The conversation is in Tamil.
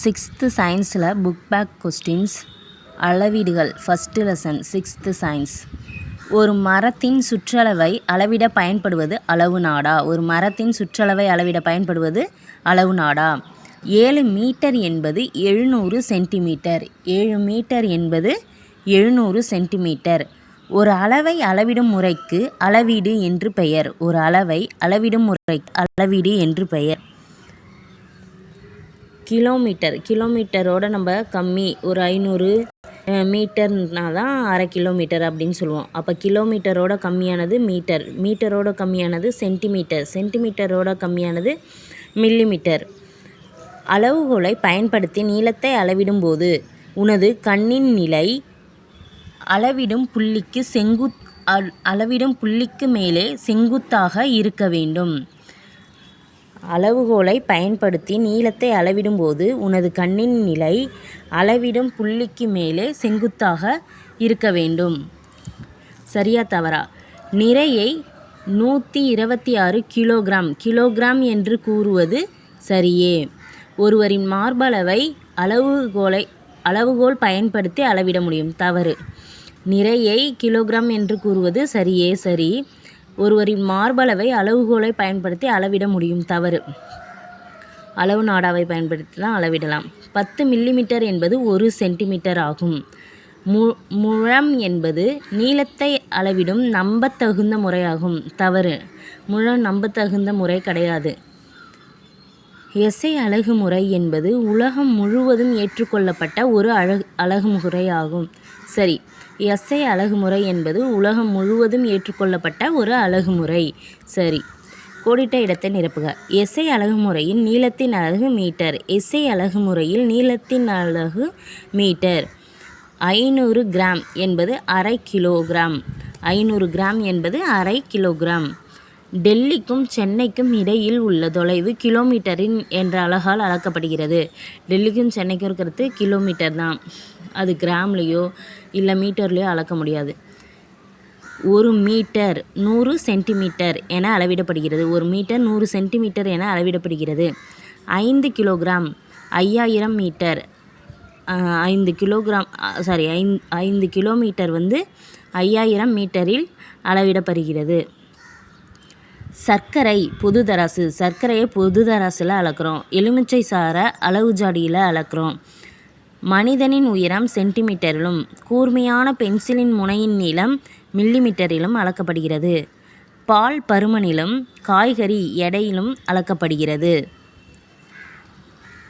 6th சயின்ஸில் புக் பேக் கொஸ்டின்ஸ் அளவீடுகள் ஃபஸ்ட்டு லெசன் 6th சயின்ஸ். ஒரு மரத்தின் சுற்றளவை அளவிட பயன்படுவது அளவு நாடா? ஒரு மரத்தின் சுற்றளவை அளவிட பயன்படுவது அளவு நாடா? 7 மீட்டர் என்பது 700 சென்டிமீட்டர். 7 மீட்டர் என்பது 700 சென்டிமீட்டர். ஒரு அளவை அளவிடும் முறைக்கு அளவீடு என்று பெயர். ஒரு அளவை அளவிடும் முறைக்கு அளவீடு என்று பெயர். கிலோமீட்டர், கிலோமீட்டரோட நம்ம கம்மி, ஒரு 500 மீட்டர்னால் தான் அரை கிலோமீட்டர் அப்படின்னு சொல்லுவோம். அப்போ கிலோமீட்டரோட கம்மியானது மீட்டர், மீட்டரோட கம்மியானது சென்டிமீட்டர், சென்டிமீட்டரோட கம்மியானது மில்லிமீட்டர். அளவுகோலை பயன்படுத்தி நீளத்தை அளவிடும்போது உனது கண்ணின் நிலை அளவிடும் புள்ளிக்கு மேலே செங்குத்தாக இருக்க வேண்டும். அளவுகோலை பயன்படுத்தி நீளத்தை அளவிடும்போது உனது கண்ணின் நிலை அளவிடும் புள்ளிக்கு மேலே செங்குத்தாக இருக்க வேண்டும். சரியா தவறா? நிறையை 126 கிலோகிராம் கிலோகிராம் என்று கூறுவது சரியே. ஒருவரின் மார்பளவை அளவுகோல் பயன்படுத்தி அளவிட முடியும். தவறு. நிறையை கிலோகிராம் என்று கூறுவது சரியே சரி. ஒருவரின் மார்பளவை அளவுகோலை பயன்படுத்தி அளவிட முடியும். தவறு. அளவு நாடாவை பயன்படுத்தி தான் அளவிடலாம். 10 மில்லிமீட்டர் என்பது 1 சென்டிமீட்டர் ஆகும். முழம் என்பது நீளத்தை அளவிடும் நம்பத்தகுந்த முறையாகும். தவறு. முழம் நம்பத்தகுந்த முறை கிடையாது. எஸ்ஐ அலகு முறை என்பது உலகம் முழுவதும் ஏற்றுக்கொள்ளப்பட்ட ஒரு அலகு முறையாகும். சரி. எஸ்ஐ அலகுமுறை என்பது உலகம் முழுவதும் ஏற்றுக்கொள்ளப்பட்ட ஒரு அலகுமுறை. சரி. கோடிட்ட இடத்தை நிரப்புக. எஸ்ஐ அலகுமுறையில் நீளத்தின் அலகு மீட்டர். எஸ்ஐ அலகுமுறையில் நீளத்தின் அலகு மீட்டர். 500 கிராம் என்பது அரை கிலோகிராம். 500 கிராம் என்பது அரை கிலோகிராம். டெல்லிக்கும் சென்னைக்கும் இடையில் உள்ள தொலைவு கிலோமீட்டரின் என்ற அலகால் அளக்கப்படுகிறது. டெல்லிக்கும் சென்னைக்கும் இருக்கிறது கிலோமீட்டர் தான். அது கிராம்லேயோ இல்லை மீட்டர்லேயோ அளக்க முடியாது. ஒரு மீட்டர் 100 சென்டிமீட்டர் என அளவிடப்படுகிறது. ஒரு மீட்டர் 100 சென்டிமீட்டர் என அளவிடப்படுகிறது. 5 கிலோகிராம் 5000 மீட்டர். 5 கிலோமீட்டர் 5000 மீட்டரில் அளவிடப்படுகிறது. சர்க்கரை பொதுதராசு. சர்க்கரையை பொதுதராசில் அளக்கிறோம். எலுமிச்சை சாறை அளவு ஜாடியில் அளக்கிறோம். மனிதனின் உயரம் சென்டிமீட்டரிலும் கூர்மையான பென்சிலின் முனையின் நீளம் மில்லிமீட்டரிலும் அளக்கப்படுகிறது. பால் பருமனிலும் காய்கறி எடையிலும் அளக்கப்படுகிறது.